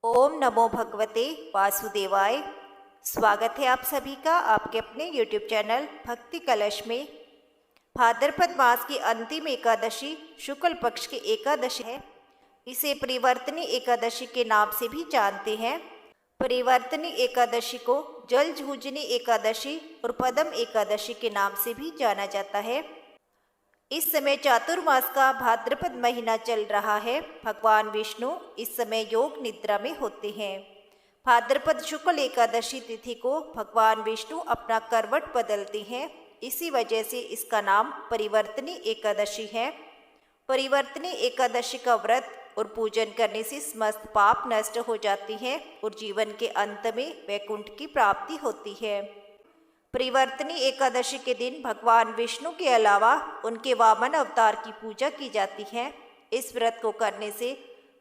ओम नमो भगवते वासुदेवाय। स्वागत है आप सभी का आपके अपने YouTube चैनल भक्ति कलश में। भाद्रपद मास की अंतिम एकादशी शुक्ल पक्ष की एकादशी है। इसे परिवर्तनी एकादशी के नाम से भी जानते हैं। परिवर्तनी एकादशी को जल झूझनी एकादशी और पदम एकादशी के नाम से भी जाना जाता है। इस समय चातुर्मास का भाद्रपद महीना चल रहा है। भगवान विष्णु इस समय योग निद्रा में होते हैं। भाद्रपद शुक्ल एकादशी तिथि को भगवान विष्णु अपना करवट बदलते हैं। इसी वजह से इसका नाम परिवर्तनी एकादशी है। परिवर्तनी एकादशी का व्रत और पूजन करने से समस्त पाप नष्ट हो जाती हैं और जीवन के अंत में वैकुंठ की प्राप्ति होती है। परिवर्तनी एकादशी के दिन भगवान विष्णु के अलावा उनके वामन अवतार की पूजा की जाती है। इस व्रत को करने से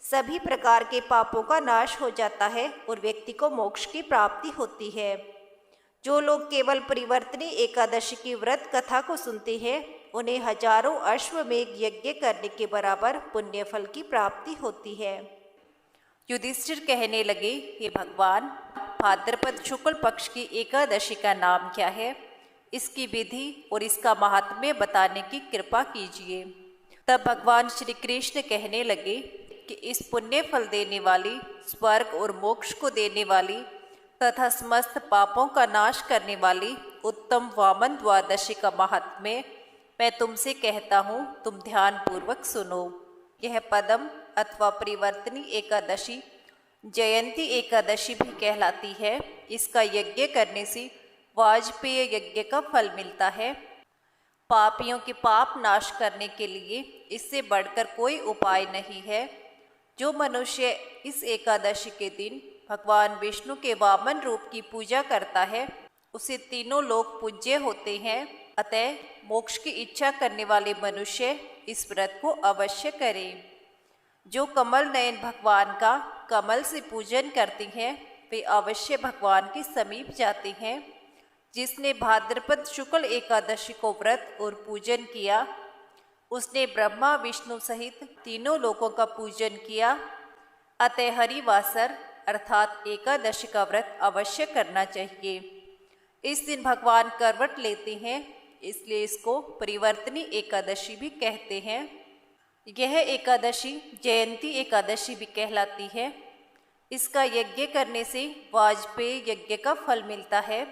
सभी प्रकार के पापों का नाश हो जाता है और व्यक्ति को मोक्ष की प्राप्ति होती है। जो लोग केवल परिवर्तनी एकादशी की व्रत कथा को सुनते हैं उन्हें हजारों अश्वमेघ यज्ञ करने के बराबर पुण्य फल की प्राप्ति होती है। युधिष्ठिर कहने लगे, हे भगवान, भाद्रपद शुक्ल पक्ष की एकादशी का नाम क्या है? इसकी विधि और इसका महात्म्य बताने की कृपा कीजिए। तब भगवान श्री कृष्ण कहने लगे कि इस पुण्य फल देने वाली, स्वर्ग और मोक्ष को देने वाली तथा समस्त पापों का नाश करने वाली उत्तम वामन द्वादशी का महात्म्य मैं तुमसे कहता हूँ, तुम ध्यान पूर्वक सुनो। यह पदम अथवा परिवर्तनी एकादशी जयंती एकादशी भी कहलाती है। इसका यज्ञ करने से वाजपेय यज्ञ का फल मिलता है। पापियों के पाप नाश करने के लिए इससे बढ़कर कोई उपाय नहीं है। जो मनुष्य इस एकादशी के दिन भगवान विष्णु के वामन रूप की पूजा करता है उसे तीनों लोग पूज्य होते हैं। अतः मोक्ष की इच्छा करने वाले मनुष्य इस व्रत को अवश्य करें। जो कमल नयन भगवान का कमल से पूजन करते हैं वे अवश्य भगवान के समीप जाते हैं। जिसने भाद्रपद शुक्ल एकादशी को व्रत और पूजन किया उसने ब्रह्मा विष्णु सहित तीनों लोकों का पूजन किया। अतः हरिवासर अर्थात एकादशी का व्रत अवश्य करना चाहिए। इस दिन भगवान करवट लेते हैं, इसलिए इसको परिवर्तनी एकादशी भी कहते हैं। यह एकादशी जयंती एकादशी भी कहलाती है। इसका यज्ञ करने से वाजपेय यज्ञ का फल मिलता है।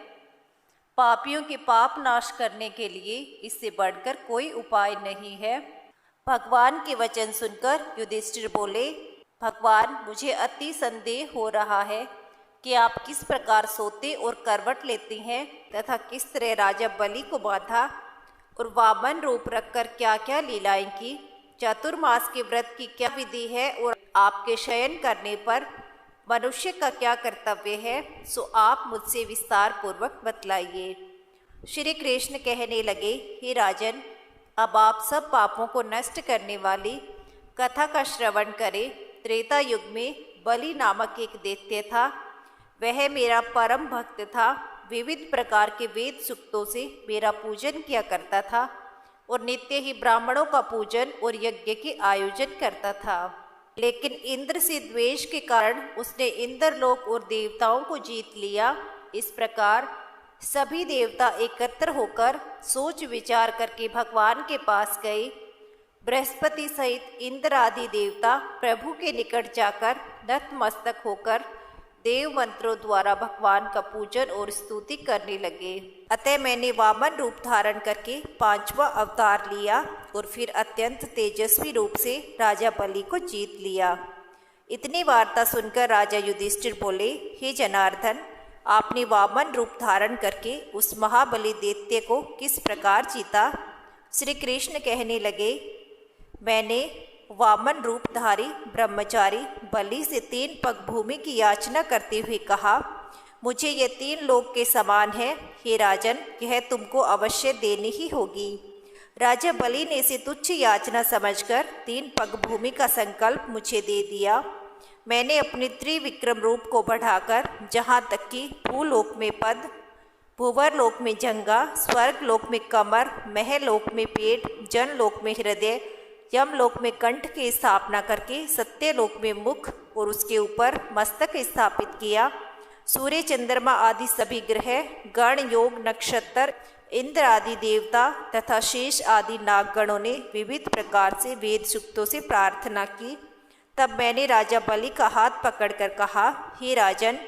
पापियों के पाप नाश करने के लिए इससे बढ़कर कोई उपाय नहीं है। भगवान के वचन सुनकर युधिष्ठिर बोले, भगवान, मुझे अति संदेह हो रहा है कि आप किस प्रकार सोते और करवट लेते हैं तथा किस तरह राजा बलि को बांधा और वामन रूप रखकर क्या क्या लीलाएं की। चातुर्मास के व्रत की क्या विधि है और आपके शयन करने पर मनुष्य का क्या कर्तव्य है, सो आप मुझसे विस्तार पूर्वक बतलाइए। श्री कृष्ण कहने लगे, हे राजन, अब आप सब पापों को नष्ट करने वाली कथा का श्रवण करें। त्रेता युग में बलि नामक एक दैत्य था। वह मेरा परम भक्त था। विविध प्रकार के वेद सूक्तों से मेरा पूजन किया करता था और नित्य ही ब्राह्मणों का पूजन और यज्ञ के आयोजन करता था। लेकिन इंद्र से द्वेष के कारण उसने इंद्रलोक और देवताओं को जीत लिया। इस प्रकार सभी देवता एकत्र होकर सोच विचार करके भगवान के पास गए। बृहस्पति सहित इंद्र आदि देवता प्रभु के निकट जाकर नतमस्तक होकर देव मंत्रों द्वारा भगवान का पूजन और स्तुति करने लगे। अतः मैंने वामन रूप धारण करके 5वां अवतार लिया और फिर अत्यंत तेजस्वी रूप से राजा बलि को जीत लिया। इतनी वार्ता सुनकर राजा युधिष्ठिर बोले, हे जनार्दन, आपने वामन रूप धारण करके उस महाबली दैत्य को किस प्रकार जीता? श्री कृष्ण कहने लगे, मैंने वामन रूपधारी ब्रह्मचारी बलि से 3 पग भूमि की याचना करते हुए कहा, मुझे ये 3 लोक के समान है। हे राजन, यह तुमको अवश्य देनी ही होगी। राजा बलि ने इसे तुच्छ याचना समझकर 3 पग भूमि का संकल्प मुझे दे दिया। मैंने अपने त्रिविक्रम रूप को बढ़ाकर जहाँ तक कि भूलोक में पद, भूवरलोक में जंगा, स्वर्ग लोक में कमर, महलोक में पेट, जनलोक में हृदय, यमलोक में कंठ की स्थापना करके सत्यलोक में मुख और उसके ऊपर मस्तक स्थापित किया। सूर्य, चंद्रमा आदि सभी ग्रह, गण, योग, नक्षत्र, इंद्र आदि देवता तथा शेष आदि नागगणों ने विविध प्रकार से वेद सूक्तों से प्रार्थना की। तब मैंने राजा बलि का हाथ पकड़कर कहा, हे राजन,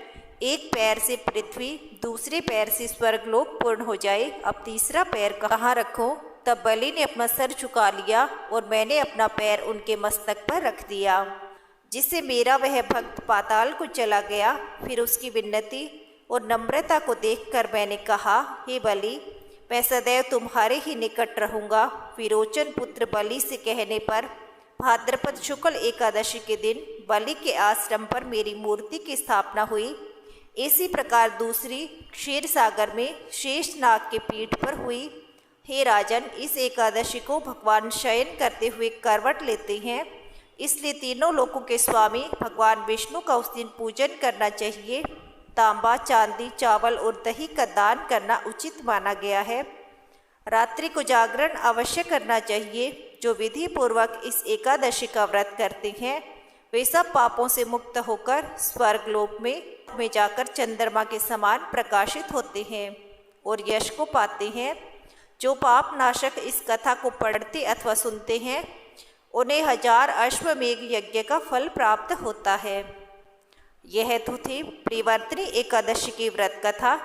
एक पैर से पृथ्वी, दूसरे पैर से स्वर्गलोक पूर्ण हो जाए, अब तीसरा पैर कहाँ रखूं? तब बलि ने अपना सर झुका लिया और मैंने अपना पैर उनके मस्तक पर रख दिया, जिससे मेरा वह भक्त पाताल को चला गया। फिर उसकी विन्नति और नम्रता को देखकर मैंने कहा, हे बलि, मैं सदैव तुम्हारे ही निकट रहूँगा। विरोचन पुत्र बलि से कहने पर भाद्रपद शुक्ल एकादशी के दिन बलि के आश्रम पर मेरी मूर्ति की स्थापना हुई। इसी प्रकार दूसरी क्षीर सागर में शेषनाग के पीठ पर हुई। हे राजन, इस एकादशी को भगवान शयन करते हुए करवट लेते हैं, इसलिए तीनों लोकों के स्वामी भगवान विष्णु का उस दिन पूजन करना चाहिए। तांबा, चांदी, चावल और दही का दान करना उचित माना गया है। रात्रि को जागरण अवश्य करना चाहिए। जो विधि पूर्वक इस एकादशी का व्रत करते हैं वे सब पापों से मुक्त होकर स्वर्गलोक में जाकर चंद्रमा के समान प्रकाशित होते हैं और यश को पाते हैं। जो पाप नाशक इस कथा को पढ़ते अथवा सुनते हैं उन्हें 1000 अश्वमेघ यज्ञ का फल प्राप्त होता है। यह तो थी प्रिवर्तनी एकादशी की व्रत कथा।